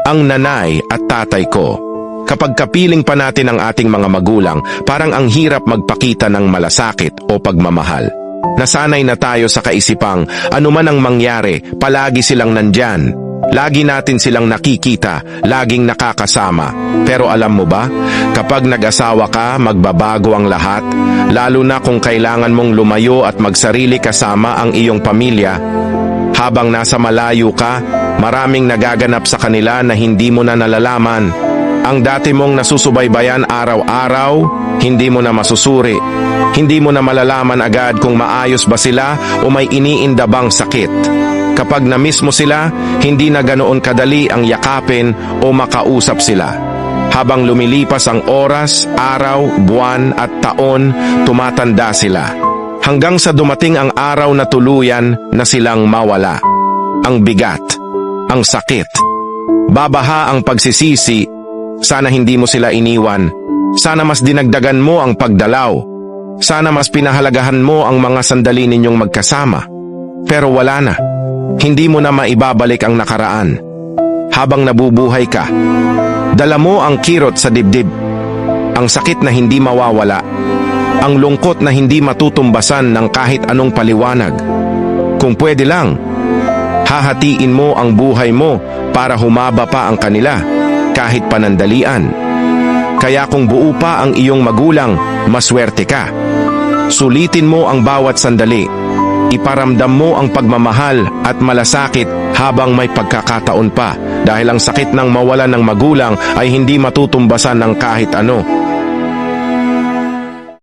ang nanay at tatay ko. Kapag kapiling pa natin ang ating mga magulang, parang ang hirap magpakita ng malasakit o pagmamahal. Nasanay na tayo sa kaisipang anuman ang mangyari, palagi silang nandyan. Lagi natin silang nakikita, laging nakakasama. Pero alam mo ba, kapag nag-asawa ka, magbabago ang lahat. Lalo na kung kailangan mong lumayo at magsarili kasama ang iyong pamilya. Habang nasa malayo ka, maraming nagaganap sa kanila na hindi mo na nalalaman. Ang dati mong nasusubaybayan araw-araw, hindi mo na masusuri. Hindi mo na malalaman agad kung maayos ba sila o may iniinda bang sakit. Kapag na-miss mo sila, hindi na ganoon kadali ang yakapin o makausap sila. Habang lumilipas ang oras, araw, buwan at taon, tumatanda sila. Hanggang sa dumating ang araw na tuluyan na silang mawala. Ang bigat, ang sakit. Babaha ang pagsisisi, sana hindi mo sila iniwan. Sana mas dinagdagan mo ang pagdalaw. Sana mas pinahalagahan mo ang mga sandali ninyong magkasama. Pero wala na. Hindi mo na maibabalik ang nakaraan. Habang nabubuhay ka, dala mo ang kirot sa dibdib. Ang sakit na hindi mawawala. Ang lungkot na hindi matutumbasan ng kahit anong paliwanag. Kung pwede lang, hahatiin mo ang buhay mo para humaba pa ang kanila, kahit panandalian. Kaya kung buo pa ang iyong magulang, maswerte ka. Sulitin mo ang bawat sandali. Iparamdam mo ang pagmamahal at malasakit habang may pagkakataon pa, dahil ang sakit ng mawalan ng magulang ay hindi matutumbasan ng kahit ano.